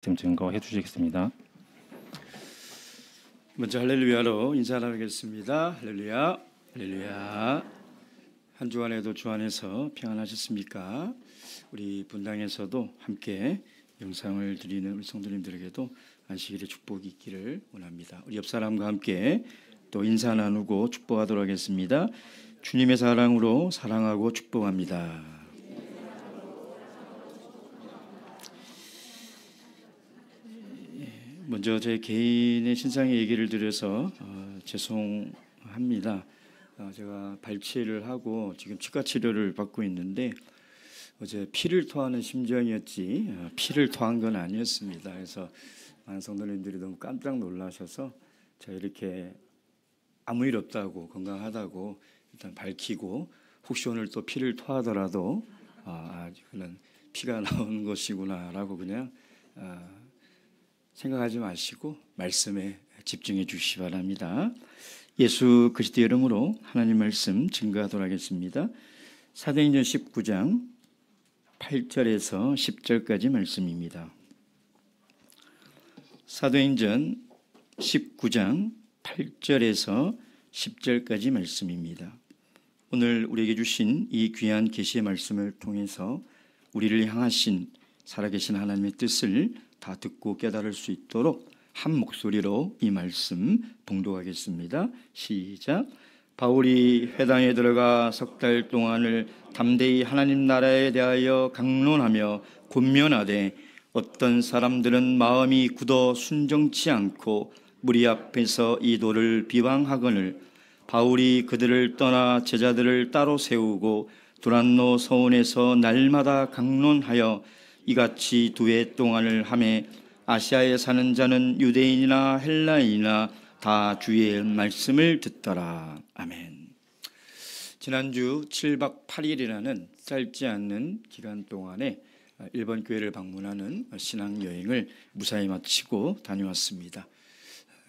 증거해 주시겠습니다. 먼저 할렐루야로 인사를 하겠습니다. 할렐루야, 할렐루야. 한 주간에도 주 안에서 평안하셨습니까? 우리 분당에서도 함께 영상을 드리는 우리 성도님들에게도 안식일의 축복이 있기를 원합니다. 우리 옆 사람과 함께 또 인사 나누고 축복하도록 하겠습니다. 주님의 사랑으로 사랑하고 축복합니다. 먼저 제 개인의 신상의 얘기를 드려서 죄송합니다. 제가 발치를 하고 지금 치과 치료를 받고 있는데 어제 피를 토하는 심정이었지 피를 토한 건 아니었습니다. 그래서 많은 성도님들이 너무 깜짝 놀라셔서 제가 이렇게 아무 일 없다고 건강하다고 일단 밝히고 혹시 오늘 또 피를 토하더라도 그는 피가 나오는 것이구나라고 그냥 생각하지 마시고 말씀에 집중해 주시기 바랍니다. 예수 그리스도 이름으로 하나님 말씀 증거하도록 하겠습니다. 사도행전 19장 8절에서 10절까지 말씀입니다. 사도행전 19장 8절에서 10절까지 말씀입니다. 오늘 우리에게 주신 이 귀한 계시의 말씀을 통해서 우리를 향하신 살아계신 하나님의 뜻을 다 듣고 깨달을 수 있도록 한 목소리로 이 말씀 봉독하겠습니다. 시작. 바울이 회당에 들어가 석 달 동안을 담대히 하나님 나라에 대하여 강론하며 권면하되 어떤 사람들은 마음이 굳어 순종치 않고 무리 앞에서 이 도를 비방하거늘 바울이 그들을 떠나 제자들을 따로 세우고 두란노 서원에서 날마다 강론하여 이같이 두 해 동안을 하매 아시아에 사는 자는 유대인이나 헬라인이나 다 주의 말씀을 듣더라. 아멘. 지난주 7박 8일이라는 짧지 않는 기간 동안에 일본 교회를 방문하는 신앙여행을 무사히 마치고 다녀왔습니다.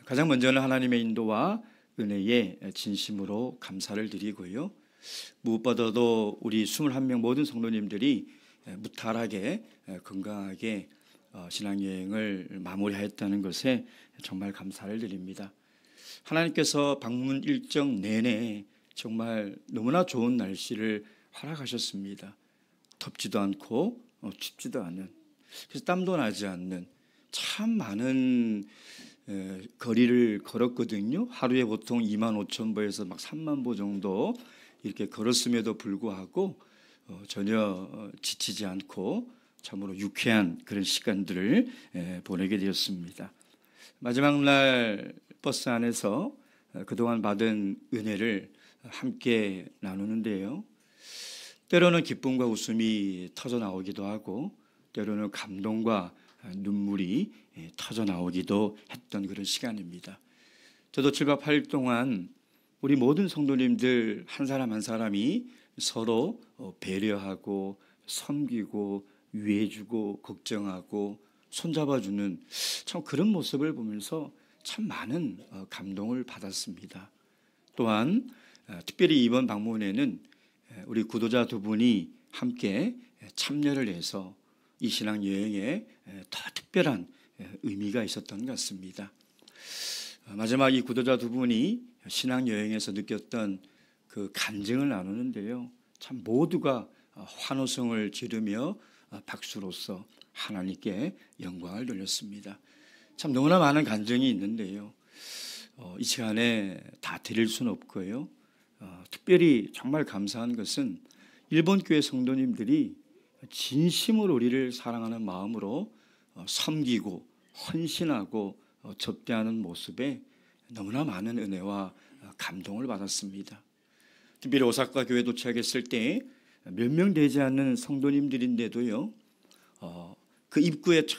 가장 먼저는 하나님의 인도와 은혜에 진심으로 감사를 드리고요. 무엇보다도 우리 21명 모든 성도님들이 무탈하게 건강하게 신앙여행을 마무리하였다는 것에 정말 감사를 드립니다. 하나님께서 방문 일정 내내 정말 너무나 좋은 날씨를 허락하셨습니다. 덥지도 않고 춥지도 않은, 그래서 땀도 나지 않는 참 많은 거리를 걸었거든요. 하루에 보통 25,000보에서 막 30,000보 정도 이렇게 걸었음에도 불구하고 전혀 지치지 않고 참으로 유쾌한 그런 시간들을 보내게 되었습니다. 마지막 날 버스 안에서 그동안 받은 은혜를 함께 나누는데요. 때로는 기쁨과 웃음이 터져 나오기도 하고 때로는 감동과 눈물이 터져 나오기도 했던 그런 시간입니다. 저도 7박 8일 동안 우리 모든 성도님들 한 사람 한 사람이 서로 배려하고 섬기고 위해주고 걱정하고 손잡아주는 참 그런 모습을 보면서 참 많은 감동을 받았습니다. 또한 특별히 이번 방문에는 우리 구도자 두 분이 함께 참여를 해서 이 신앙여행에 더 특별한 의미가 있었던 것 같습니다. 마지막 이 구도자 두 분이 신앙여행에서 느꼈던 그 간증을 나누는데요. 참 모두가 환호성을 지르며 박수로서 하나님께 영광을 돌렸습니다. 참 너무나 많은 간증이 있는데요. 이 시간에 다 드릴 수는 없고요. 특별히 정말 감사한 것은 일본 교회 성도님들이 진심으로 우리를 사랑하는 마음으로 섬기고 헌신하고 접대하는 모습에 너무나 많은 은혜와 감동을 받았습니다. 특별히 오사카 교회 도착했을 때 몇 명 되지 않는 성도님들인데도요, 그 입구에 쫙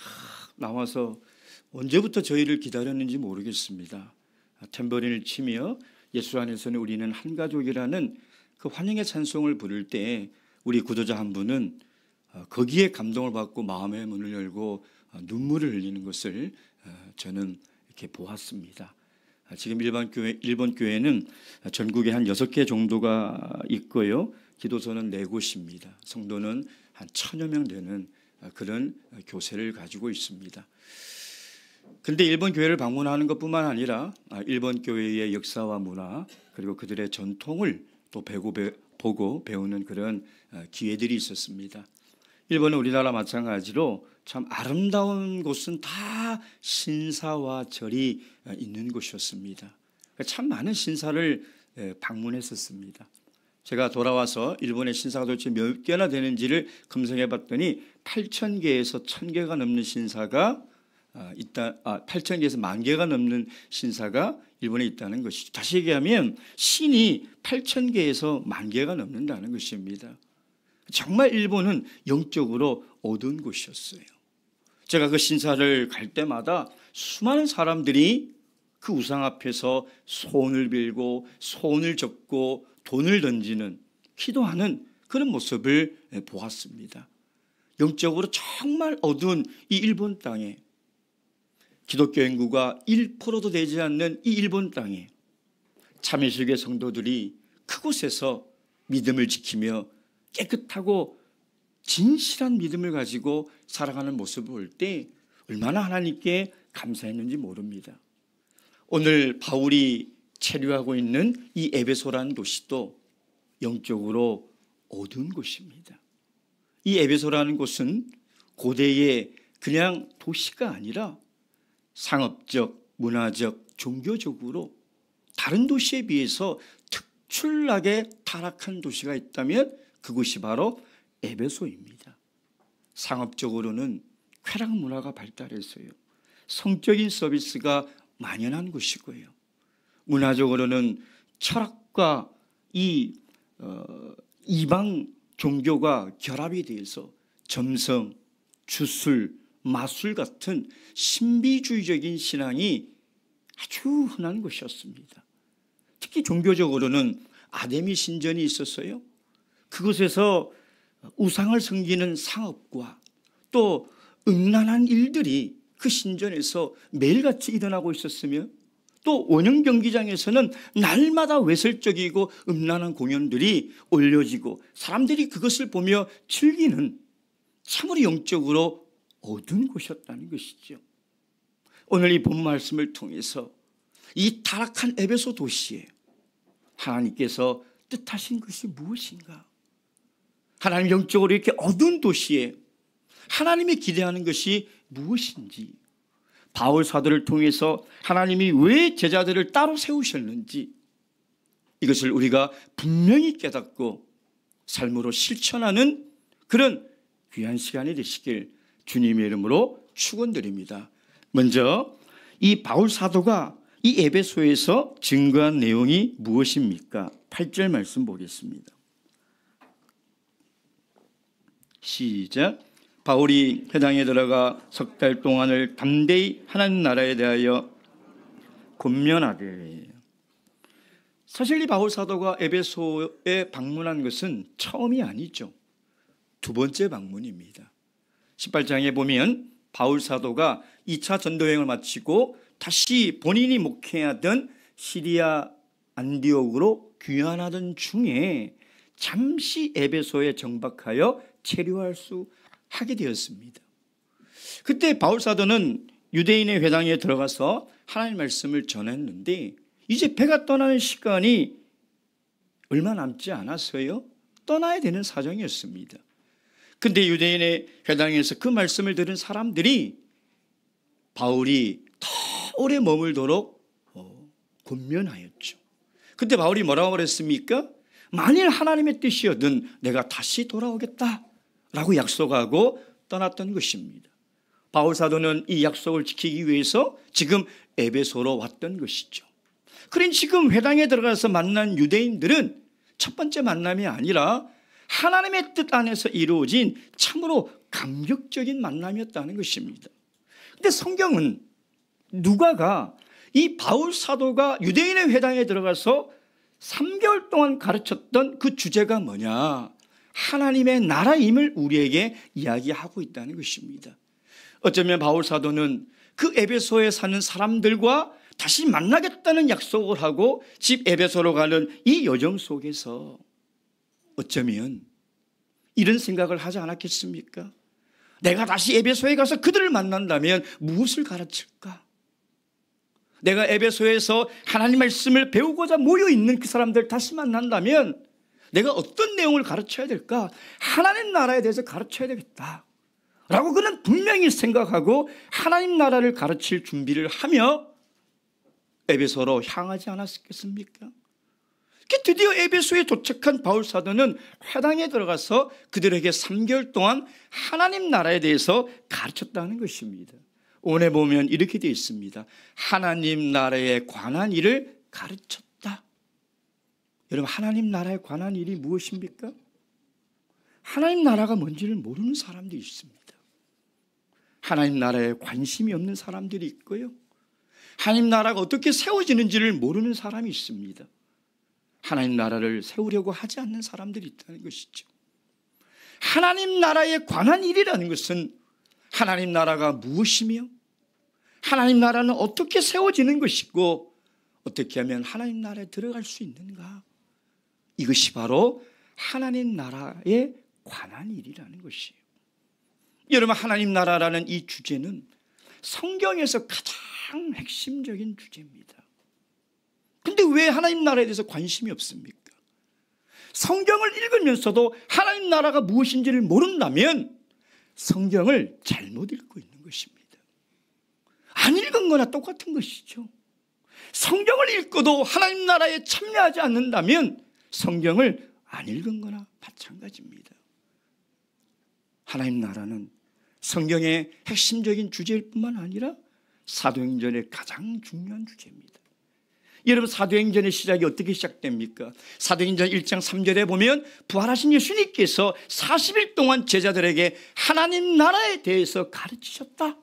나와서 언제부터 저희를 기다렸는지 모르겠습니다. 탬버린을 치며 예수 안에서는 우리는 한 가족이라는 그 환영의 찬송을 부를 때 우리 구도자 한 분은 거기에 감동을 받고 마음의 문을 열고 눈물을 흘리는 것을 저는 이렇게 보았습니다. 지금 일본 교회는 전국에 한 6개 정도가 있고요. 기도소는 4곳입니다. 성도는 한 1,000여 명 되는 그런 교세를 가지고 있습니다. 그런데 일본 교회를 방문하는 것뿐만 아니라 일본 교회의 역사와 문화 그리고 그들의 전통을 또 보고 배우는 그런 기회들이 있었습니다. 일본은 우리나라 마찬가지로 참 아름다운 곳은 다 신사와 절이 있는 곳이었습니다. 참 많은 신사를 방문했었습니다. 제가 돌아와서 일본의 신사가 도대체 몇 개나 되는지를 검색해 봤더니 8,000개에서 1,000개가 넘는 신사가 8,000개에서 10,000개가 넘는 신사가 일본에 있다는 것이죠. 다시 얘기하면 신이 8,000개에서 10,000개가 넘는다는 것입니다. 정말 일본은 영적으로 어두운 곳이었어요. 제가 그 신사를 갈 때마다 수많은 사람들이 그 우상 앞에서 소원을 빌고 소원을 적고 돈을 던지는 기도하는 그런 모습을 보았습니다. 영적으로 정말 어두운 이 일본 땅에 기독교 인구가 1%도 되지 않는 이 일본 땅에 참여식의 성도들이 그곳에서 믿음을 지키며 깨끗하고 진실한 믿음을 가지고 살아가는 모습을 볼 때 얼마나 하나님께 감사했는지 모릅니다. 오늘 바울이 체류하고 있는 이 에베소라는 도시도 영적으로 어두운 곳입니다. 이 에베소라는 곳은 고대의 그냥 도시가 아니라 상업적, 문화적, 종교적으로 다른 도시에 비해서 특출나게 타락한 도시가 있다면 그곳이 바로 에베소입니다. 상업적으로는 쾌락 문화가 발달했어요. 성적인 서비스가 만연한 곳이고요. 문화적으로는 철학과 이 이방 종교가 결합이 되어서 점성, 주술, 마술 같은 신비주의적인 신앙이 아주 흔한 곳이었습니다. 특히 종교적으로는 아데미 신전이 있었어요. 그곳에서 우상을 섬기는 상업과 또 음란한 일들이 그 신전에서 매일같이 일어나고 있었으며 또 원형 경기장에서는 날마다 외설적이고 음란한 공연들이 올려지고 사람들이 그것을 보며 즐기는 참으로 영적으로 어두운 곳이었다는 것이죠. 오늘 이 본 말씀을 통해서 이 타락한 에베소 도시에 하나님께서 뜻하신 것이 무엇인가? 하나님 영적으로 이렇게 어두운 도시에 하나님이 기대하는 것이 무엇인지, 바울 사도를 통해서 하나님이 왜 제자들을 따로 세우셨는지 이것을 우리가 분명히 깨닫고 삶으로 실천하는 그런 귀한 시간이 되시길 주님의 이름으로 축원드립니다. 먼저 이 바울 사도가 이 에베소에서 증거한 내용이 무엇입니까? 8절 말씀 보겠습니다. 시작. 바울이 회당에 들어가 석 달 동안을 담대히 하나님 나라에 대하여 권면하되. 사실 이 바울 사도가 에베소에 방문한 것은 처음이 아니죠. 두 번째 방문입니다. 18장에 보면 바울 사도가 2차 전도여행을 마치고 다시 본인이 목회하던 시리아 안디옥으로 귀환하던 중에 잠시 에베소에 정박하여 체류할 수 하게 되었습니다. 그때 바울 사도는 유대인의 회당에 들어가서 하나님의 말씀을 전했는데 이제 배가 떠나는 시간이 얼마 남지 않았어요. 떠나야 되는 사정이었습니다. 근데 유대인의 회당에서 그 말씀을 들은 사람들이 바울이 더 오래 머물도록 권면하였죠. 근데 바울이 뭐라고 그랬습니까? 만일 하나님의 뜻이거든 내가 다시 돌아오겠다라고 약속하고 떠났던 것입니다. 바울 사도는 이 약속을 지키기 위해서 지금 에베소로 왔던 것이죠. 그러니 지금 회당에 들어가서 만난 유대인들은 첫 번째 만남이 아니라 하나님의 뜻 안에서 이루어진 참으로 감격적인 만남이었다는 것입니다. 그런데 성경은 누가가 이 바울 사도가 유대인의 회당에 들어가서 3개월 동안 가르쳤던 그 주제가 뭐냐? 하나님의 나라임을 우리에게 이야기하고 있다는 것입니다. 어쩌면 바울 사도는 그 에베소에 사는 사람들과 다시 만나겠다는 약속을 하고 집 에베소로 가는 이 여정 속에서 어쩌면 이런 생각을 하지 않았겠습니까? 내가 다시 에베소에 가서 그들을 만난다면 무엇을 가르칠까? 내가 에베소에서 하나님 말씀을 배우고자 모여있는 그 사람들 다시 만난다면 내가 어떤 내용을 가르쳐야 될까? 하나님 나라에 대해서 가르쳐야 되겠다 라고 그는 분명히 생각하고 하나님 나라를 가르칠 준비를 하며 에베소로 향하지 않았겠습니까? 드디어 에베소에 도착한 바울 사도는 회당에 들어가서 그들에게 3개월 동안 하나님 나라에 대해서 가르쳤다는 것입니다. 오늘 보면 이렇게 되어 있습니다. 하나님 나라에 관한 일을 가르쳤다. 여러분, 하나님 나라에 관한 일이 무엇입니까? 하나님 나라가 뭔지를 모르는 사람들이 있습니다. 하나님 나라에 관심이 없는 사람들이 있고요, 하나님 나라가 어떻게 세워지는지를 모르는 사람이 있습니다. 하나님 나라를 세우려고 하지 않는 사람들이 있다는 것이죠. 하나님 나라에 관한 일이라는 것은 하나님 나라가 무엇이며 하나님 나라는 어떻게 세워지는 것이고 어떻게 하면 하나님 나라에 들어갈 수 있는가, 이것이 바로 하나님 나라에 관한 일이라는 것이에요. 여러분, 하나님 나라라는 이 주제는 성경에서 가장 핵심적인 주제입니다. 근데 왜 하나님 나라에 대해서 관심이 없습니까? 성경을 읽으면서도 하나님 나라가 무엇인지를 모른다면 성경을 잘못 읽고 있는 것입니다. 안 읽은 거나 똑같은 것이죠. 성경을 읽고도 하나님 나라에 참여하지 않는다면 성경을 안 읽은 거나 마찬가지입니다. 하나님 나라는 성경의 핵심적인 주제일 뿐만 아니라 사도행전의 가장 중요한 주제입니다. 여러분, 사도행전의 시작이 어떻게 시작됩니까? 사도행전 1장 3절에 보면 부활하신 예수님께서 40일 동안 제자들에게 하나님 나라에 대해서 가르치셨다,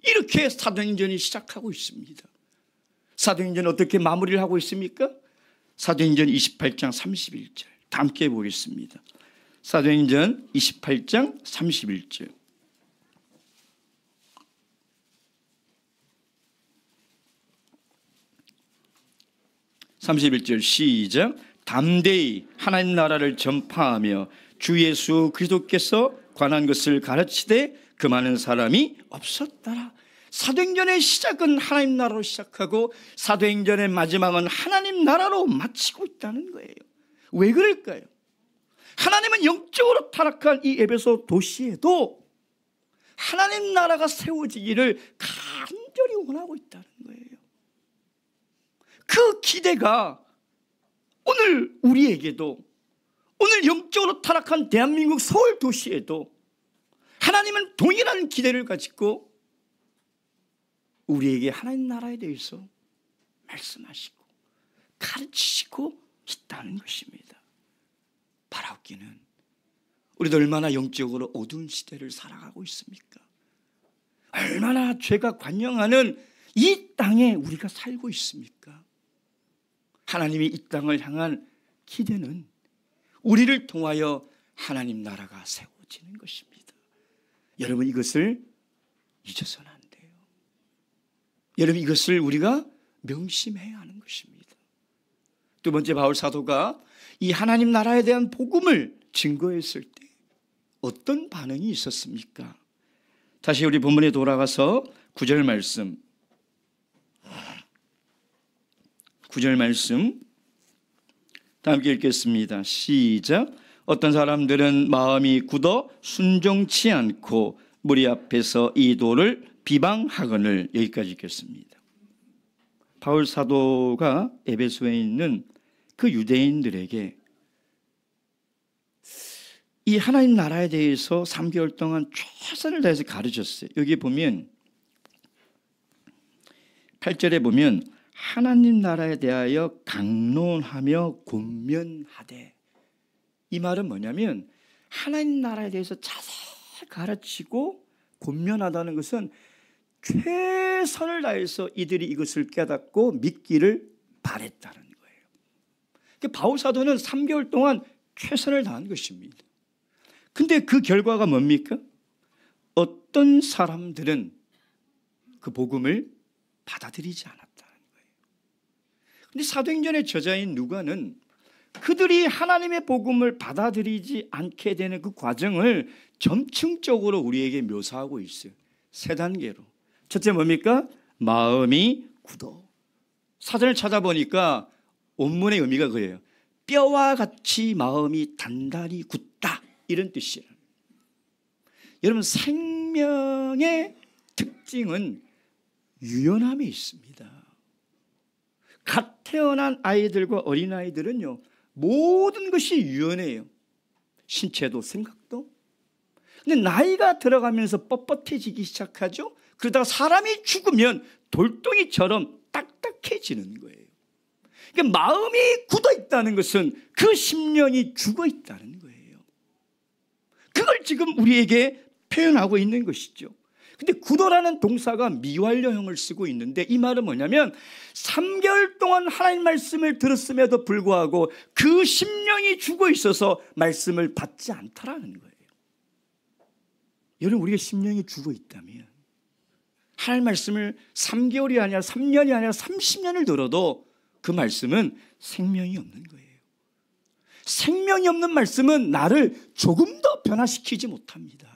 이렇게 사도행전이 시작하고 있습니다. 사도행전은 어떻게 마무리를 하고 있습니까? 사도행전 28장 31절 다 함께 보겠습니다. 사도행전 28장 31절. 31절 시작. 담대히 하나님 나라를 전파하며 주 예수 그리스도께서 관한 것을 가르치되 그 많은 사람이 없었더라. 사도행전의 시작은 하나님 나라로 시작하고 사도행전의 마지막은 하나님 나라로 마치고 있다는 거예요. 왜 그럴까요? 하나님은 영적으로 타락한 이 에베소 도시에도 하나님 나라가 세워지기를 간절히 원하고 있다는 거예요. 그 기대가 오늘 우리에게도, 오늘 영적으로 타락한 대한민국 서울 도시에도 하나님은 동일한 기대를 가지고 우리에게 하나님 나라에 대해서 말씀하시고 가르치시고 있다는 것입니다. 바라옵기는 우리도 얼마나 영적으로 어두운 시대를 살아가고 있습니까? 얼마나 죄가 관영하는 이 땅에 우리가 살고 있습니까? 하나님이 이 땅을 향한 기대는 우리를 통하여 하나님 나라가 세워지는 것입니다. 여러분, 이것을 잊어서는 안 돼요. 여러분, 이것을 우리가 명심해야 하는 것입니다. 두 번째, 바울 사도가 이 하나님 나라에 대한 복음을 증거했을 때 어떤 반응이 있었습니까? 다시 우리 본문에 돌아가서 9절 말씀, 9절 말씀 다 함께 읽겠습니다. 시작. 어떤 사람들은 마음이 굳어 순종치 않고 무리 앞에서 이 도를 비방하거늘. 여기까지 읽겠습니다. 바울 사도가 에베소에 있는 그 유대인들에게 이 하나님 나라에 대해서 3개월 동안 최선을 다해서 가르쳤어요. 여기 보면 8절에 보면 하나님 나라에 대하여 강론하며 권면하되, 이 말은 뭐냐면 하나님 나라에 대해서 자세히 가르치고 권면하다는 것은 최선을 다해서 이들이 이것을 깨닫고 믿기를 바랬다는 거예요. 그러니까 바울 사도는 3개월 동안 최선을 다한 것입니다. 근데 그 결과가 뭡니까? 어떤 사람들은 그 복음을 받아들이지 않았다는 거예요. 근데 사도행전의 저자인 누가는 그들이 하나님의 복음을 받아들이지 않게 되는 그 과정을 점층적으로 우리에게 묘사하고 있어요. 세 단계로. 첫째 뭡니까? 마음이 굳어. 사전을 찾아보니까 원문의 의미가 그래요. 뼈와 같이 마음이 단단히 굳다, 이런 뜻이에요. 여러분, 생명의 특징은 유연함이 있습니다. 갓 태어난 아이들과 어린아이들은요, 모든 것이 유연해요. 신체도 생각도. 근데 나이가 들어가면서 뻣뻣해지기 시작하죠. 그러다가 사람이 죽으면 돌덩이처럼 딱딱해지는 거예요. 그러니까 마음이 굳어 있다는 것은 그 심령이 죽어 있다는 거예요. 그걸 지금 우리에게 표현하고 있는 것이죠. 근데 굳어라는 동사가 미완료형을 쓰고 있는데, 이 말은 뭐냐면 3개월 동안 하나님 말씀을 들었음에도 불구하고 그 심령이 죽어 있어서 말씀을 받지 않다라는 거예요. 여러분, 우리가 심령이 죽어 있다면 하나님 말씀을 3개월이 아니라 3년이 아니라 30년을 들어도 그 말씀은 생명이 없는 거예요. 생명이 없는 말씀은 나를 조금 더 변화시키지 못합니다.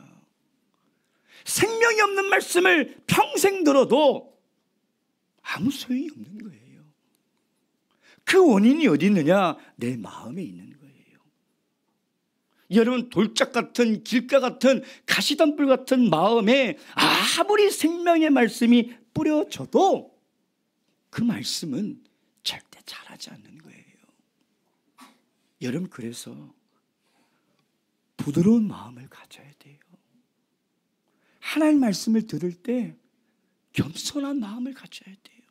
생명이 없는 말씀을 평생 들어도 아무 소용이 없는 거예요. 그 원인이 어디 있느냐? 내 마음에 있는 거예요. 여러분, 돌짝 같은, 길가 같은, 가시덤불 같은 마음에 아무리 생명의 말씀이 뿌려져도 그 말씀은 절대 자라지 않는 거예요. 여러분, 그래서 부드러운 마음을 가져야 돼요. 하나님 말씀을 들을 때 겸손한 마음을 가져야 돼요.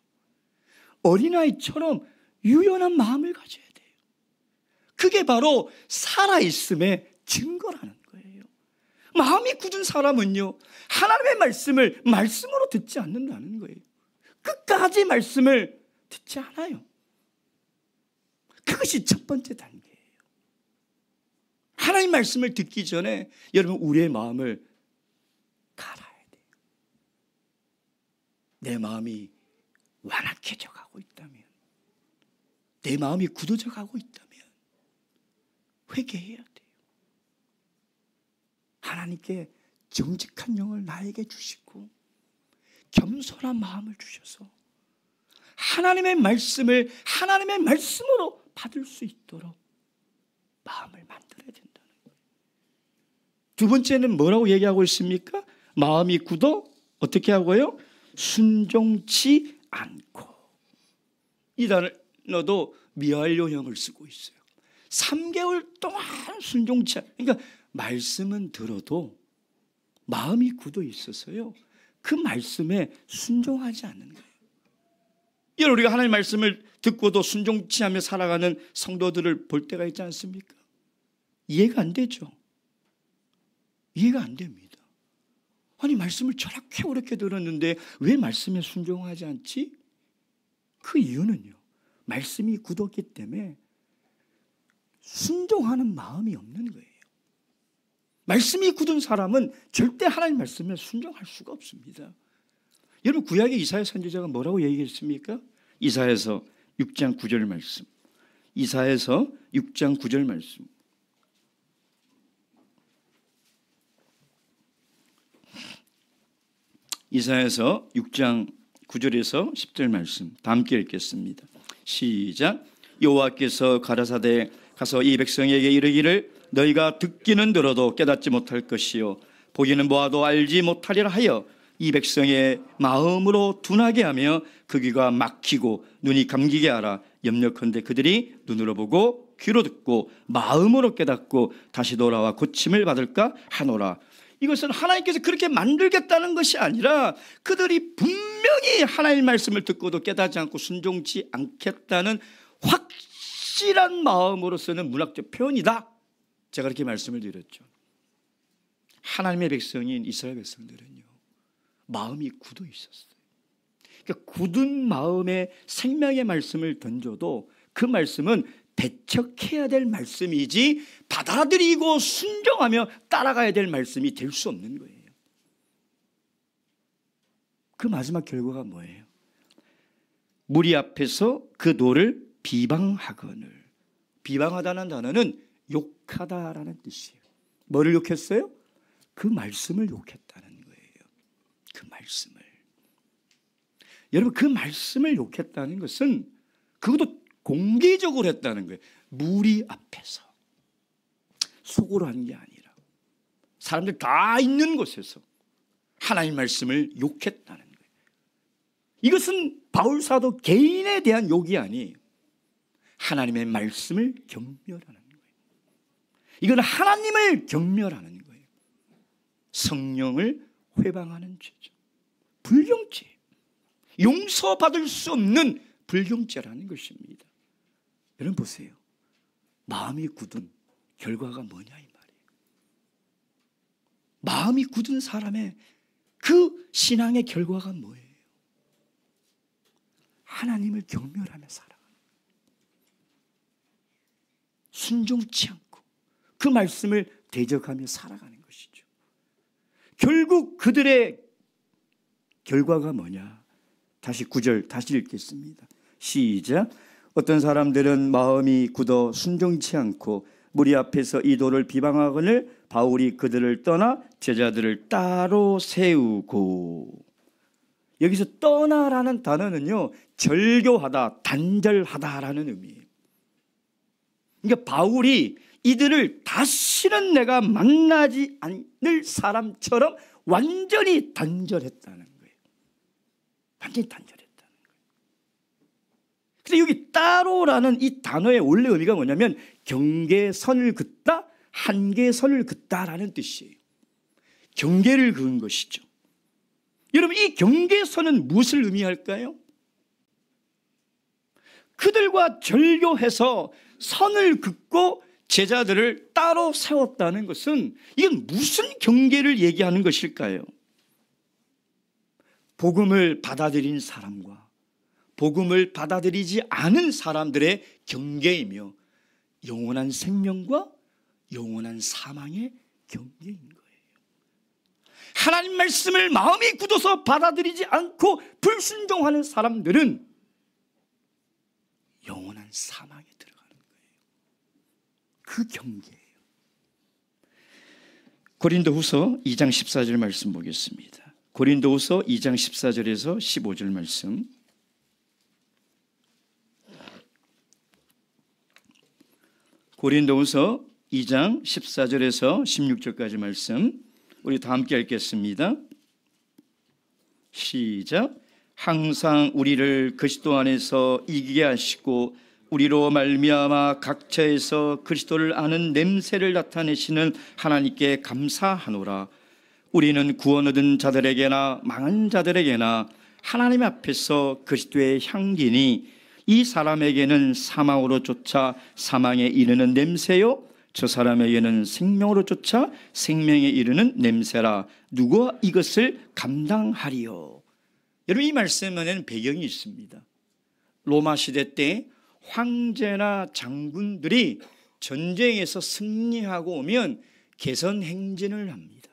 어린아이처럼 유연한 마음을 가져야 돼요. 그게 바로 살아있음의 증거라는 거예요. 마음이 굳은 사람은요, 하나님의 말씀을 말씀으로 듣지 않는다는 거예요. 끝까지 말씀을 듣지 않아요. 그것이 첫 번째 단계예요. 하나님 말씀을 듣기 전에 여러분, 우리의 마음을 갈아야 돼요. 내 마음이 완악해져 가고 있다면, 내 마음이 굳어져 가고 있다면 회개해야 돼요. 하나님께 정직한 영을 나에게 주시고 겸손한 마음을 주셔서 하나님의 말씀을 하나님의 말씀으로 받을 수 있도록 마음을 만들어야 된다는 거예요. 두 번째는 뭐라고 얘기하고 있습니까? 마음이 굳어 어떻게 하고요? 순종치 않고. 이 단어도 미완료형을 쓰고 있어요. 3개월 동안 순종치 않고. 그러니까 말씀은 들어도 마음이 굳어 있어서요, 그 말씀에 순종하지 않는 거예요. 여러분, 우리가 하나님의 말씀을 듣고도 순종치 않으며 살아가는 성도들을 볼 때가 있지 않습니까? 이해가 안 되죠. 이해가 안 됩니다. 아니, 말씀을 저렇게 어렵게 들었는데 왜 말씀에 순종하지 않지? 그 이유는요, 말씀이 굳었기 때문에 순종하는 마음이 없는 거예요. 말씀이 굳은 사람은 절대 하나님 말씀에 순종할 수가 없습니다. 여러분, 구약의 이사야 선지자가 뭐라고 얘기했습니까? 이사야서 6장 9절 말씀. 이사야서 6장 9절 말씀. 이사야서 6장 9절에서 10절 말씀 다 함께 읽겠습니다. 시작. 여호와께서 가라사대 가서 이 백성에게 이르기를 너희가 듣기는 들어도 깨닫지 못할 것이요 보기는 보아도 알지 못하리라 하여 이 백성의 마음으로 둔하게 하며 그 귀가 막히고 눈이 감기게 하라. 염려컨대 그들이 눈으로 보고 귀로 듣고 마음으로 깨닫고 다시 돌아와 고침을 받을까 하노라. 이것은 하나님께서 그렇게 만들겠다는 것이 아니라 그들이 분명히 하나님의 말씀을 듣고도 깨닫지 않고 순종치 않겠다는 확실한 마음으로 쓰는 문학적 표현이다. 제가 그렇게 말씀을 드렸죠. 하나님의 백성인 이스라엘 백성들은요, 마음이 굳어 있었어요. 그러니까 굳은 마음에 생명의 말씀을 던져도 그 말씀은 배척해야 될 말씀이지 받아들이고 순종하며 따라가야 될 말씀이 될 수 없는 거예요. 그 마지막 결과가 뭐예요? 무리 앞에서 그 노를 비방하거늘. 비방하다는 단어는 욕하다라는 뜻이에요. 뭐를 욕했어요? 그 말씀을 욕했다는 거예요. 그 말씀을. 여러분, 그 말씀을 욕했다는 것은 그것도 공개적으로 했다는 거예요. 무리 앞에서. 속으로 한 게 아니라 사람들 다 있는 곳에서 하나님 말씀을 욕했다는 거예요. 이것은 바울 사도 개인에 대한 욕이 아니에요. 하나님의 말씀을 경멸하는 거예요. 이건 하나님을 경멸하는 거예요. 성령을 회방하는 죄죠. 불경죄. 용서받을 수 없는 불경죄라는 것입니다. 여러분 보세요. 마음이 굳은 결과가 뭐냐 이 말이에요. 마음이 굳은 사람의 그 신앙의 결과가 뭐예요? 하나님을 경멸하며 살아가는 거예요. 순종치 않고 그 말씀을 대적하며 살아가는 것이죠. 결국 그들의 결과가 뭐냐? 다시 9절 다시 읽겠습니다. 시작. 어떤 사람들은 마음이 굳어 순종치 않고 무리 앞에서 이 도를 비방하거늘 바울이 그들을 떠나 제자들을 따로 세우고. 여기서 떠나라는 단어는요, 절교하다, 단절하다라는 의미예요. 그러니까 바울이 이들을 다시는 내가 만나지 않을 사람처럼 완전히 단절했다는 거예요. 완전히 단절했다는 거예요. 근데 여기 따로라는 이 단어의 원래 의미가 뭐냐면 경계선을 긋다, 한계선을 긋다라는 뜻이에요. 경계를 그은 것이죠. 여러분, 이 경계선은 무엇을 의미할까요? 그들과 절교해서 선을 긋고 제자들을 따로 세웠다는 것은 이건 무슨 경계를 얘기하는 것일까요? 복음을 받아들인 사람과 복음을 받아들이지 않은 사람들의 경계이며 영원한 생명과 영원한 사망의 경계인 거예요. 하나님 말씀을 마음이 굳어서 받아들이지 않고 불순종하는 사람들은 영원한 사망에 들어가는 거예요. 그 경계예요. 고린도후서 2장 14절 말씀 보겠습니다. 고린도후서 2장 14절에서 15절 말씀. 고린도후서 2장 14절에서 16절까지 말씀 우리 다 함께 읽겠습니다. 시작. 항상 우리를 그리스도 안에서 이기게 하시고 우리로 말미암아 각처에서 그리스도를 아는 냄새를 나타내시는 하나님께 감사하노라. 우리는 구원 얻은 자들에게나 망한 자들에게나 하나님 앞에서 그리스도의 향기니 이 사람에게는 사망으로 쫓아 사망에 이르는 냄새요 저 사람에게는 생명으로 쫓아 생명에 이르는 냄새라. 누가 이것을 감당하리요? 여러분, 이 말씀에는 배경이 있습니다. 로마 시대 때 황제나 장군들이 전쟁에서 승리하고 오면 개선 행진을 합니다.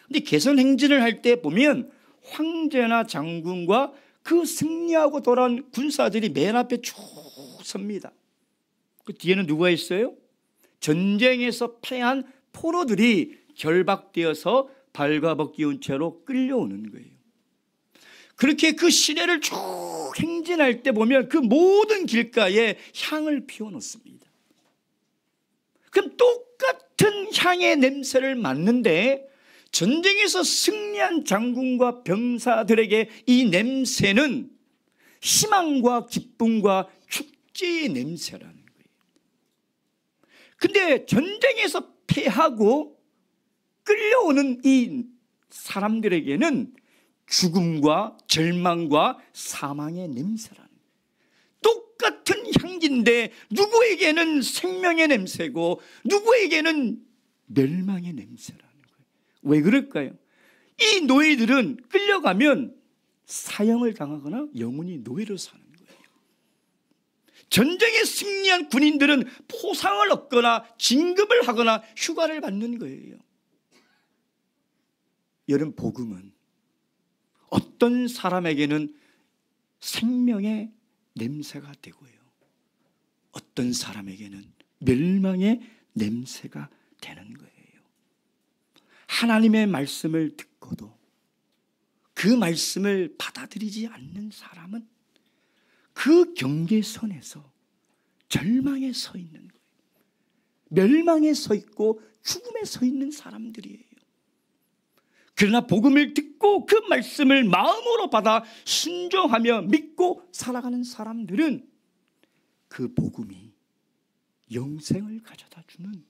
근데 개선 행진을 할 때 보면 황제나 장군과 그 승리하고 돌아온 군사들이 맨 앞에 쭉 섭니다. 그 뒤에는 누가 있어요? 전쟁에서 패한 포로들이 결박되어서 발가벗기운 채로 끌려오는 거예요. 그렇게 그 시내를 쭉 행진할 때 보면 그 모든 길가에 향을 피워놓습니다. 그럼 똑같은 향의 냄새를 맡는데 전쟁에서 승리한 장군과 병사들에게 이 냄새는 희망과 기쁨과 축제의 냄새라는 거예요. 근데 전쟁에서 패하고 끌려오는 이 사람들에게는 죽음과 절망과 사망의 냄새라는 거예요. 똑같은 향기인데 누구에게는 생명의 냄새고 누구에게는 멸망의 냄새라는 거예요. 왜 그럴까요? 이 노예들은 끌려가면 사형을 당하거나 영원히 노예로 사는 거예요. 전쟁에 승리한 군인들은 포상을 얻거나 진급을 하거나 휴가를 받는 거예요. 여러분, 복음은 어떤 사람에게는 생명의 냄새가 되고요, 어떤 사람에게는 멸망의 냄새가 되는 거예요. 하나님의 말씀을 듣고도 그 말씀을 받아들이지 않는 사람은 그 경계선에서 절망에 서 있는 거예요. 멸망에 서 있고 죽음에 서 있는 사람들이에요. 그러나 복음을 듣고 그 말씀을 마음으로 받아 순종하며 믿고 살아가는 사람들은 그 복음이 영생을 가져다 주는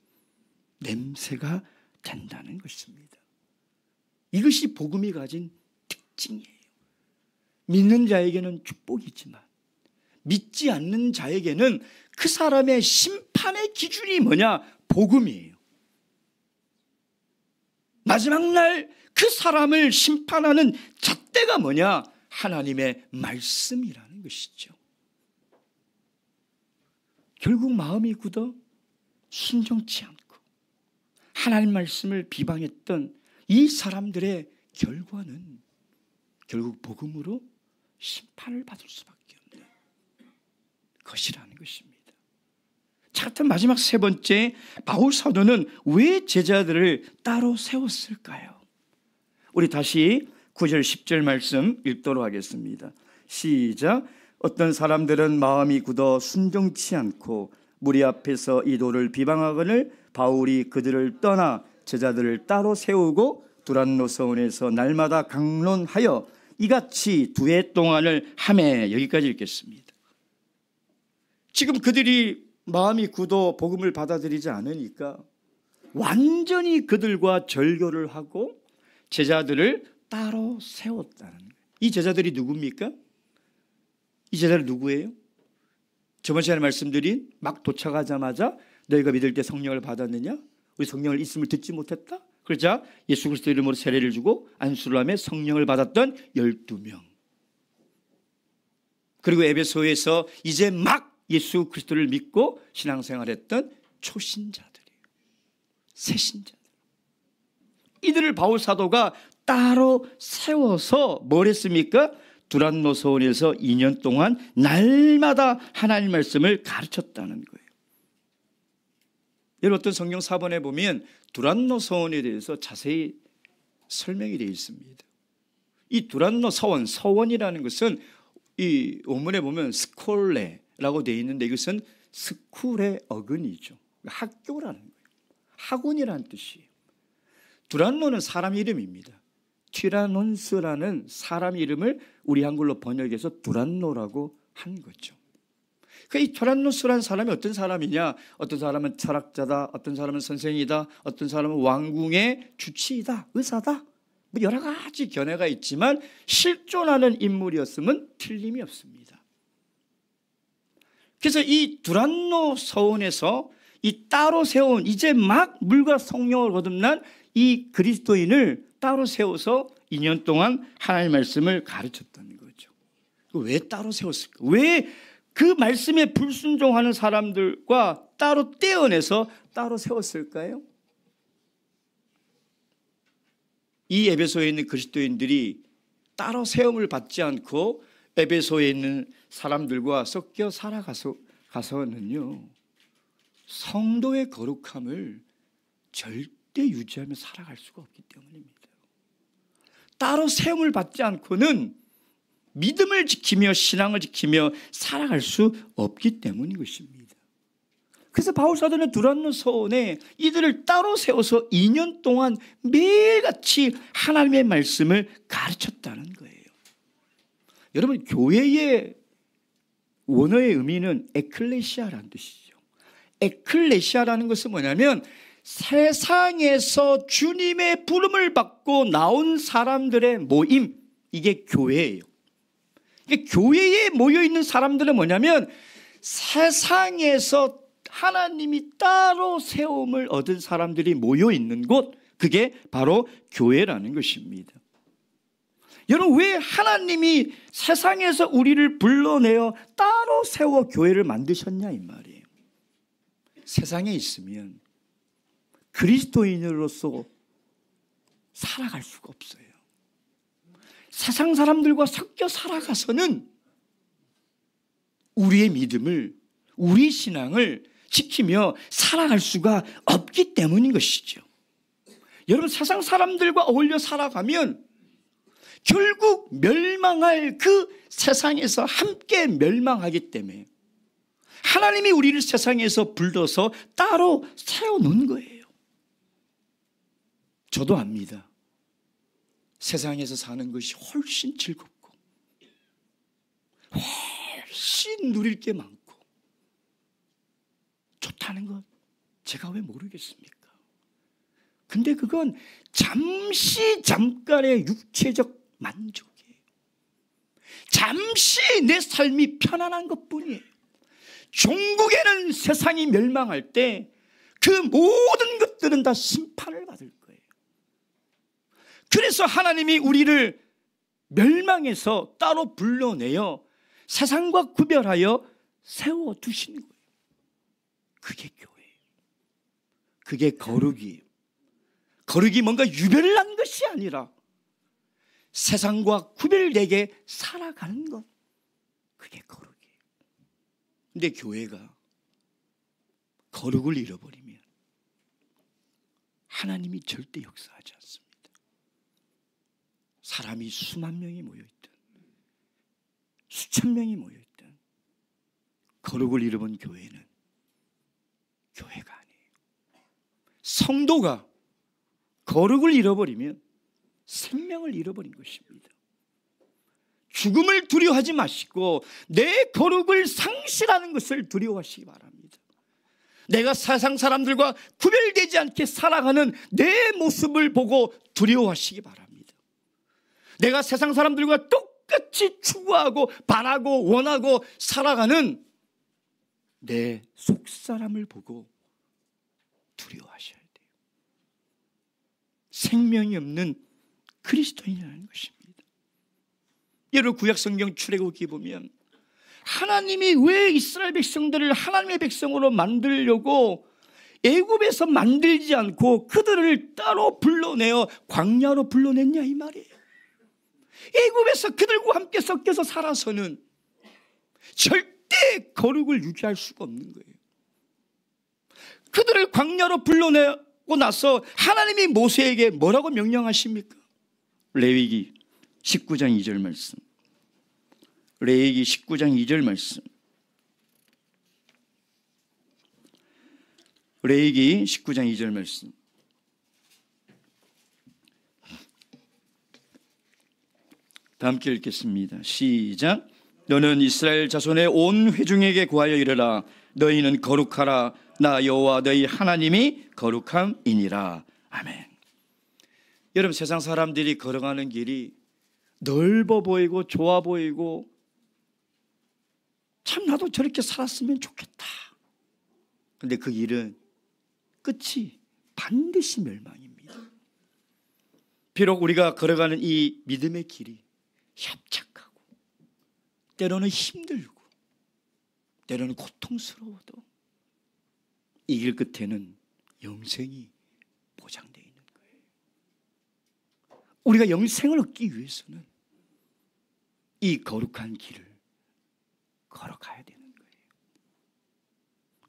냄새가 된다는 것입니다. 이것이 복음이 가진 특징이에요. 믿는 자에게는 축복이지만 믿지 않는 자에게는 그 사람의 심판의 기준이 뭐냐? 복음이에요. 마지막 날 그 사람을 심판하는 잣대가 뭐냐? 하나님의 말씀이라는 것이죠. 결국 마음이 굳어 순종치 않고 하나님 말씀을 비방했던 이 사람들의 결과는 결국 복음으로 심판을 받을 수밖에 없는 것이라는 것입니다. 자, 같은 마지막 세 번째, 바울 사도는 왜 제자들을 따로 세웠을까요? 우리 다시 9절 10절 말씀 읽도록 하겠습니다. 시작. 어떤 사람들은 마음이 굳어 순종치 않고 무리 앞에서 이 도를 비방하거늘 바울이 그들을 떠나 제자들을 따로 세우고 두란노 서원에서 날마다 강론하여 이같이 2해 동안을 하매. 여기까지 읽겠습니다. 지금 그들이 마음이 굳어 복음을 받아들이지 않으니까 완전히 그들과 절교를 하고 제자들을 따로 세웠다는 거예요. 이 제자들이 누굽니까? 이 제자들 누구예요? 저번 시간에 말씀드린 막 도착하자마자 너희가 믿을 때 성령을 받았느냐? 우리 성령을 있음을 듣지 못했다? 그러자 예수 그리스도 이름으로 세례를 주고 안수를 하며 성령을 받았던 12명. 그리고 에베소에서 이제 막 예수 그리스도를 믿고 신앙생활했던 초신자들이에요. 새신자들. 이들을 바울 사도가 따로 세워서 뭘 했습니까? 두란노 서원에서 2년 동안 날마다 하나님 말씀을 가르쳤다는 거예요. 여러분, 어떤 성경 사본에 보면 두란노 서원에 대해서 자세히 설명이 되어 있습니다. 이 두란노 서원, 서원이라는 것은 이 원문에 보면 스콜레라고 되어 있는데 이것은 스쿨의 어근이죠. 학교라는 거예요. 학원이라는 뜻이에요. 두란노는 사람 이름입니다. 티라논스라는 사람 이름을 우리 한글로 번역해서 두란노라고 한 거죠. 이 티라노스라는 사람이 어떤 사람이냐? 어떤 사람은 철학자다, 어떤 사람은 선생이다, 어떤 사람은 왕궁의 주치의다, 의사다, 뭐 여러 가지 견해가 있지만 실존하는 인물이었으면 틀림이 없습니다. 그래서 이 두란노 서원에서 이 따로 세운 이제 막 물과 성령을 거듭난 이 그리스도인을 따로 세워서 2년 동안 하나님의 말씀을 가르쳤다는 거죠. 왜 따로 세웠을까? 왜 그 말씀에 불순종하는 사람들과 따로 떼어내서 따로 세웠을까요? 이 에베소에 있는 그리스도인들이 따로 세움을 받지 않고 에베소에 있는 사람들과 섞여 살아가서는요, 성도의 거룩함을 절대 유지하며 살아갈 수가 없기 때문입니다. 따로 세움을 받지 않고는 믿음을 지키며 신앙을 지키며 살아갈 수 없기 때문인 것입니다. 그래서 바울 사도는 두란노 서원에 이들을 따로 세워서 2년 동안 매일같이 하나님의 말씀을 가르쳤다는 거예요. 여러분, 교회의 원어의 의미는 에클레시아라는 뜻이죠. 에클레시아라는 것은 뭐냐면 세상에서 주님의 부름을 받고 나온 사람들의 모임, 이게 교회예요. 이게 교회에 모여있는 사람들은 뭐냐면 세상에서 하나님이 따로 세움을 얻은 사람들이 모여있는 곳, 그게 바로 교회라는 것입니다. 여러분, 왜 하나님이 세상에서 우리를 불러내어 따로 세워 교회를 만드셨냐 이 말이에요. 세상에 있으면 그리스도인으로서 살아갈 수가 없어요. 세상 사람들과 섞여 살아가서는 우리의 믿음을, 우리 신앙을 지키며 살아갈 수가 없기 때문인 것이죠. 여러분, 세상 사람들과 어울려 살아가면 결국 멸망할 그 세상에서 함께 멸망하기 때문에 하나님이 우리를 세상에서 불러서 따로 세워놓은 거예요. 저도 압니다. 세상에서 사는 것이 훨씬 즐겁고 훨씬 누릴 게 많고 좋다는 것 제가 왜 모르겠습니까? 근데 그건 잠깐의 육체적 만족이에요. 잠시 내 삶이 편안한 것뿐이에요. 종국에는 세상이 멸망할 때 그 모든 것들은 다 심판을 받을 거예요. 그래서 하나님이 우리를 멸망에서 따로 불러내어 세상과 구별하여 세워두시는 거예요. 그게 교회예요. 그게 거룩이에요. 거룩이 뭔가 유별난 것이 아니라 세상과 구별되게 살아가는 것, 그게 거룩이에요. 근데 교회가 거룩을 잃어버리면 하나님이 절대 역사하지 않습니다. 사람이 수만 명이 모여있든 수천 명이 모여있든 거룩을 잃어본 교회는 교회가 아니에요. 성도가 거룩을 잃어버리면 생명을 잃어버린 것입니다. 죽음을 두려워하지 마시고 내 거룩을 상실하는 것을 두려워하시기 바랍니다. 내가 세상 사람들과 구별되지 않게 살아가는 내 모습을 보고 두려워하시기 바랍니다. 내가 세상 사람들과 똑같이 추구하고 바라고 원하고 살아가는 내 속사람을 보고 두려워하셔야 돼요. 생명이 없는 그리스도인이라는 것입니다. 여러분, 구약성경 출애굽기 보면 하나님이 왜 이스라엘 백성들을 하나님의 백성으로 만들려고 애굽에서 만들지 않고 그들을 따로 불러내어 광야로 불러냈냐 이 말이에요. 애굽에서 그들과 함께 섞여서 살아서는 절대 거룩을 유지할 수가 없는 거예요. 그들을 광야로 불러내고 나서 하나님이 모세에게 뭐라고 명령하십니까? 레위기 19장 2절 말씀. 레위기 19장 2절 말씀. 레위기 19장 2절 말씀. 다 함께 읽겠습니다. 시작. 너는 이스라엘 자손의 온 회중에게 구하여 이르라. 너희는 거룩하라. 나 여호와 너희 하나님이 거룩함이니라. 아멘. 여러분, 세상 사람들이 걸어가는 길이 넓어 보이고 좋아 보이고 참 나도 저렇게 살았으면 좋겠다. 근데 그 길은 끝이 반드시 멸망입니다. 비록 우리가 걸어가는 이 믿음의 길이 협착하고 때로는 힘들고 때로는 고통스러워도 이 길 끝에는 영생이 보장되어 있는 거예요. 우리가 영생을 얻기 위해서는 이 거룩한 길을 걸어가야 되는 거예요.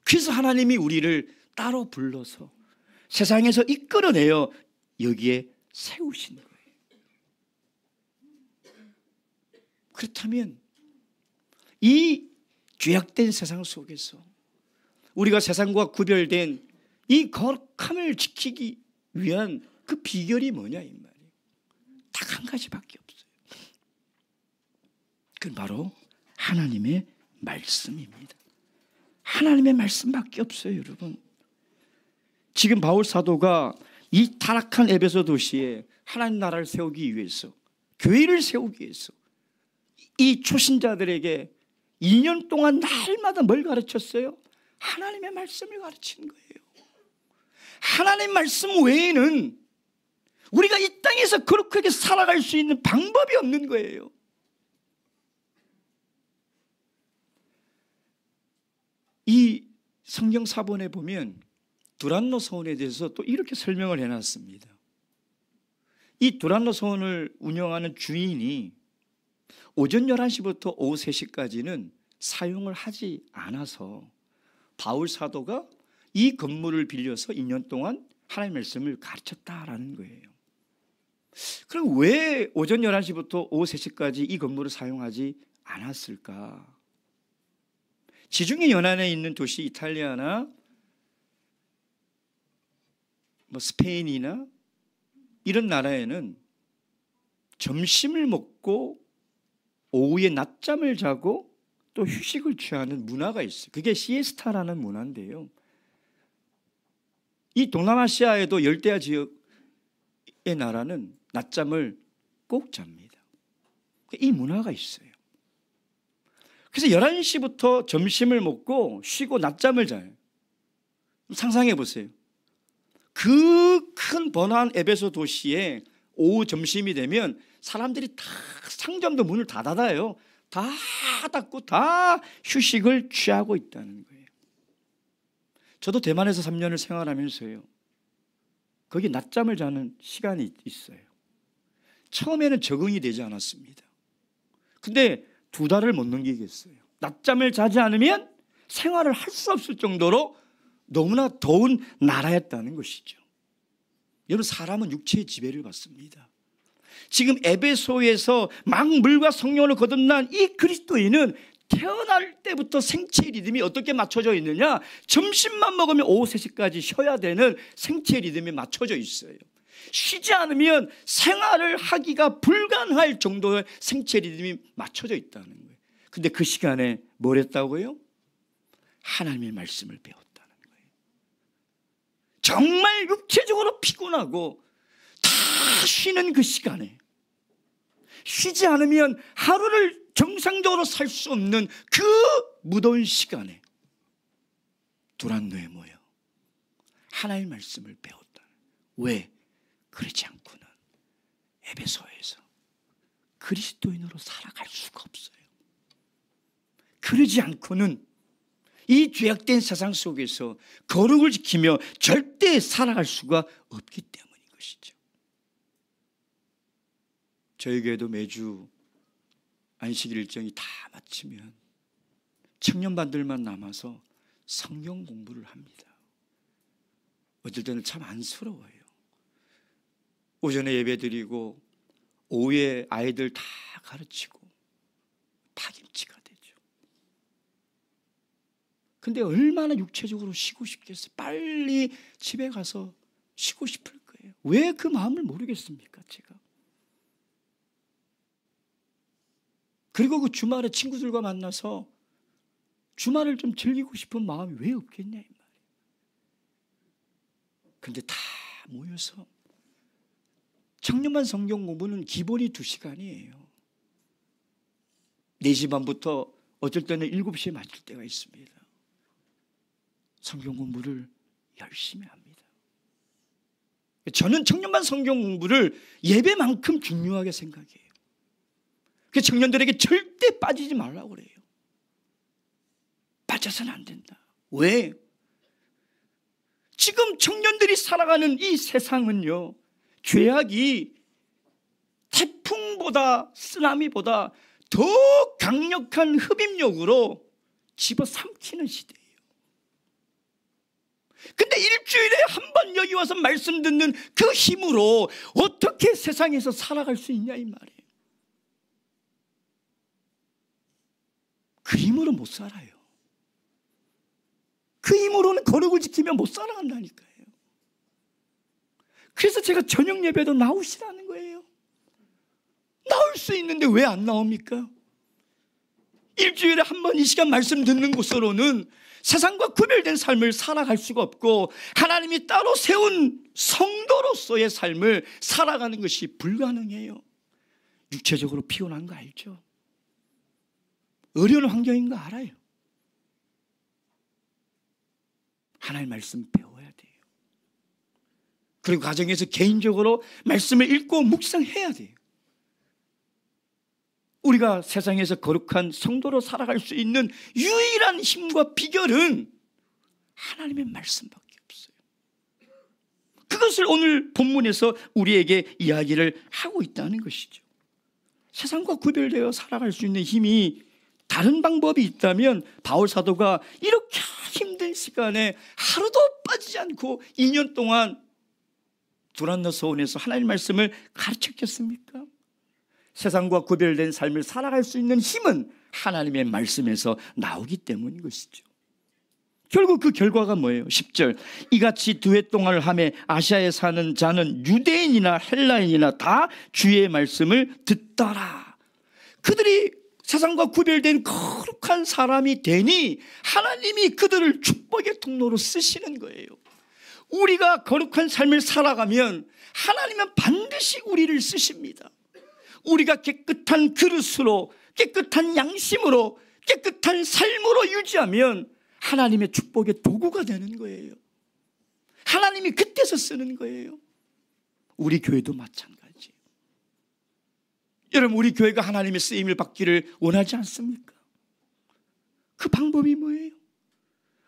그래서 하나님이 우리를 따로 불러서 세상에서 이끌어내어 여기에 세우신 거예요. 그렇다면 이 죄악된 세상 속에서 우리가 세상과 구별된 이 거룩함을 지키기 위한 그 비결이 뭐냐 이 말이에요. 딱 한 가지밖에 없어요. 그건 바로 하나님의 말씀입니다. 하나님의 말씀밖에 없어요. 여러분, 지금 바울 사도가 이 타락한 에베소 도시에 하나님 나라를 세우기 위해서, 교회를 세우기 위해서 이 초신자들에게 2년 동안 날마다 뭘 가르쳤어요? 하나님의 말씀을 가르치는 거예요. 하나님 말씀 외에는 우리가 이 땅에서 거룩하게 살아갈 수 있는 방법이 없는 거예요. 이 성경 사본에 보면 두란노 서원에 대해서 또 이렇게 설명을 해놨습니다. 이 두란노 서원을 운영하는 주인이 오전 11시부터 오후 3시까지는 사용을 하지 않아서 바울 사도가 이 건물을 빌려서 2년 동안 하나님의 말씀을 가르쳤다라는 거예요. 그럼 왜 오전 11시부터 오후 3시까지 이 건물을 사용하지 않았을까? 지중해 연안에 있는 도시 이탈리아나 스페인이나 이런 나라에는 점심을 먹고 오후에 낮잠을 자고 또 휴식을 취하는 문화가 있어요. 그게 시에스타라는 문화인데요. 이 동남아시아에도 열대야 지역의 나라는 낮잠을 꼭 잡니다. 이 문화가 있어요. 그래서 11시부터 점심을 먹고 쉬고 낮잠을 자요. 상상해 보세요. 그 큰 번화한 에베소 도시에 오후 점심이 되면 사람들이 다 상점도 문을 다 닫아요. 다 닫고 다 휴식을 취하고 있다는 거예요. 저도 대만에서 3년을 생활하면서요, 거기 낮잠을 자는 시간이 있어요. 처음에는 적응이 되지 않았습니다. 근데 2달을 못 넘기겠어요. 낮잠을 자지 않으면 생활을 할 수 없을 정도로 너무나 더운 나라였다는 것이죠. 여러분, 사람은 육체의 지배를 받습니다. 지금 에베소에서 막 물과 성령을 거듭난 이 그리스도인은 태어날 때부터 생체 리듬이 어떻게 맞춰져 있느냐? 점심만 먹으면 오후 3시까지 쉬어야 되는 생체 리듬이 맞춰져 있어요. 쉬지 않으면 생활을 하기가 불가능할 정도의 생체 리듬이 맞춰져 있다는 거예요. 근데 그 시간에 뭘 했다고요? 하나님의 말씀을 배웠다는 거예요. 정말 육체적으로 피곤하고 다 쉬는 그 시간에, 쉬지 않으면 하루를 정상적으로 살 수 없는 그 무더운 시간에 두란노에 모여 하나님의 말씀을 배웠다. 왜? 그러지 않고는 에베소에서 그리스도인으로 살아갈 수가 없어요. 그러지 않고는 이 죄악된 세상 속에서 거룩을 지키며 절대 살아갈 수가 없기 때문인 것이죠. 저희 교회도 매주 안식 일정이 다 마치면 청년반들만 남아서 성경 공부를 합니다. 어쩔 때는 참 안쓰러워요. 오전에 예배드리고 오후에 아이들 다 가르치고 파김치가 되죠. 근데 얼마나 육체적으로 쉬고 싶겠어요. 빨리 집에 가서 쉬고 싶을 거예요. 왜 그 마음을 모르겠습니까, 제가? 그리고 그 주말에 친구들과 만나서 주말을 좀 즐기고 싶은 마음이 왜 없겠냐 이 말이에요. 근데 다 모여서 청년반 성경 공부는 기본이 2시간이에요. 4시 반부터 어쩔 때는 7시에 마칠 때가 있습니다. 성경 공부를 열심히 합니다. 저는 청년반 성경 공부를 예배만큼 중요하게 생각해요. 그 청년들에게 절대 빠지지 말라고 그래요. 빠져서는 안 된다. 왜? 지금 청년들이 살아가는 이 세상은요, 죄악이 태풍보다 쓰나미보다 더 강력한 흡입력으로 집어삼키는 시대예요. 근데 일주일에 한 번 여기 와서 말씀 듣는 그 힘으로 어떻게 세상에서 살아갈 수 있냐 이 말이에요. 그 힘으로 못 살아요. 그 힘으로는 거룩을 지키며 못 살아간다니까요. 그래서 제가 저녁 예배도 나오시라는 거예요. 나올 수 있는데 왜 안 나옵니까? 일주일에 한 번 이 시간 말씀 듣는 곳으로는 세상과 구별된 삶을 살아갈 수가 없고 하나님이 따로 세운 성도로서의 삶을 살아가는 것이 불가능해요. 육체적으로 피곤한 거 알죠? 어려운 환경인 거 알아요. 하나님의 말씀 배워야 돼요. 그리고 가정에서 개인적으로 말씀을 읽고 묵상해야 돼요. 우리가 세상에서 거룩한 성도로 살아갈 수 있는 유일한 힘과 비결은 하나님의 말씀밖에 없어요. 그것을 오늘 본문에서 우리에게 이야기를 하고 있다는 것이죠. 세상과 구별되어 살아갈 수 있는 힘이 다른 방법이 있다면 바울 사도가 이렇게 힘든 시간에 하루도 빠지지 않고 2년 동안 두란노 소원에서 하나님의 말씀을 가르쳤겠습니까? 세상과 구별된 삶을 살아갈 수 있는 힘은 하나님의 말씀에서 나오기 때문인 것이죠. 결국 그 결과가 뭐예요? 10절, 이같이 두 해 동안을 하며 아시아에 사는 자는 유대인이나 헬라인이나 다 주의 말씀을 듣더라. 그들이 세상과 구별된 거룩한 사람이 되니 하나님이 그들을 축복의 통로로 쓰시는 거예요. 우리가 거룩한 삶을 살아가면 하나님은 반드시 우리를 쓰십니다. 우리가 깨끗한 그릇으로, 깨끗한 양심으로, 깨끗한 삶으로 유지하면 하나님의 축복의 도구가 되는 거예요. 하나님이 그때서 쓰는 거예요. 우리 교회도 마찬가지. 여러분, 우리 교회가 하나님의 쓰임을 받기를 원하지 않습니까? 그 방법이 뭐예요?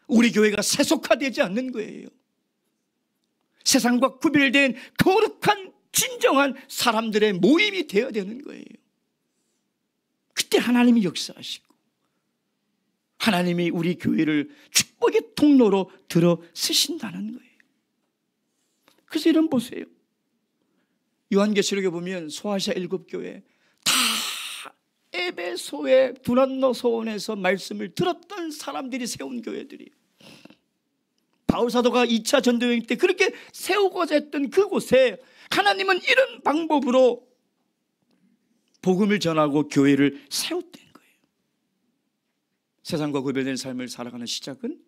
우리 교회가 세속화되지 않는 거예요. 세상과 구별된 거룩한 진정한 사람들의 모임이 되어야 되는 거예요. 그때 하나님이 역사하시고 하나님이 우리 교회를 축복의 통로로 들어 쓰신다는 거예요. 그래서 이런 보세요. 요한계시록에 보면 소아시아 7교회 다 에베소의 두란노 소원에서 말씀을 들었던 사람들이 세운 교회들이에요. 바울사도가 2차 전도여행 때 그렇게 세우고자 했던 그곳에 하나님은 이런 방법으로 복음을 전하고 교회를 세웠다는 거예요. 세상과 구별된 삶을 살아가는 시작은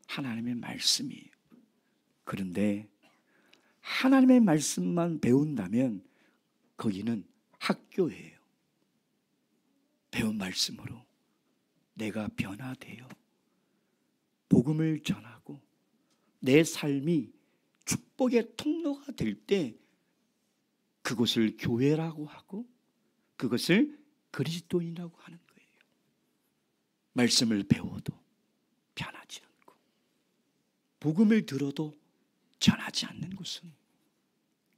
하나님의 말씀이에요. 그런데 하나님의 말씀만 배운다면 거기는 학교예요. 배운 말씀으로 내가 변화되어 복음을 전하고 내 삶이 축복의 통로가 될 때 그것을 교회라고 하고 그것을 그리스도인이라고 하는 거예요. 말씀을 배워도 변하지 않고 복음을 들어도 전하지 않는 곳은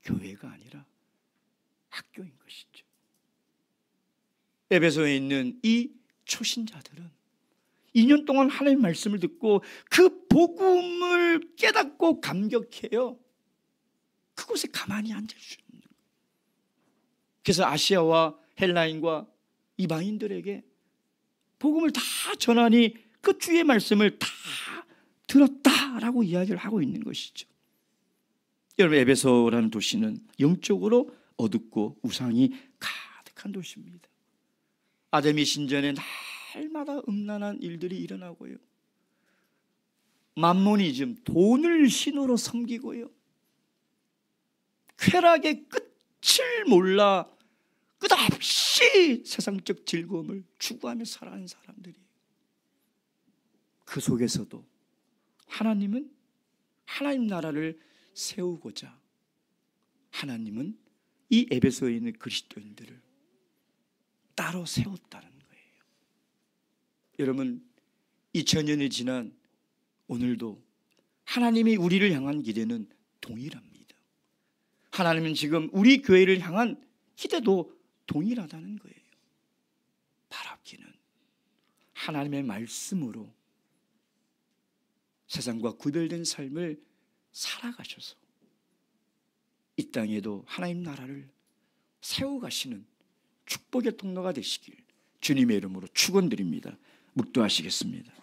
교회가 아니라 학교인 것이죠. 에베소에 있는 이 초신자들은 2년 동안 하나님의 말씀을 듣고 그 복음을 깨닫고 감격해요. 그곳에 가만히 앉을 수 있는 거예요. 그래서 아시아와 헬라인과 이방인들에게 복음을 다 전하니 그 주의 말씀을 다 들었다라고 이야기를 하고 있는 것이죠. 여러분, 에베소라는 도시는 영적으로 어둡고 우상이 가득한 도시입니다. 아데미 신전에 날마다 음란한 일들이 일어나고요. 맘모니즘, 돈을 신으로 섬기고요. 쾌락의 끝을 몰라 끝없이 세상적 즐거움을 추구하며 살아가는 사람들이, 그 속에서도 하나님은 하나님 나라를 세우고자 하나님은 이 에베소에 있는 그리스도인들을 따로 세웠다는 거예요. 여러분, 2000년이 지난 오늘도 하나님이 우리를 향한 기대는 동일합니다. 하나님은 지금 우리 교회를 향한 기대도 동일하다는 거예요. 바랍기는 하나님의 말씀으로 세상과 구별된 삶을 살아가셔서 이 땅에도 하나님 나라를 세워가시는 축복의 통로가 되시길 주님의 이름으로 축원드립니다. 묵도하시겠습니다.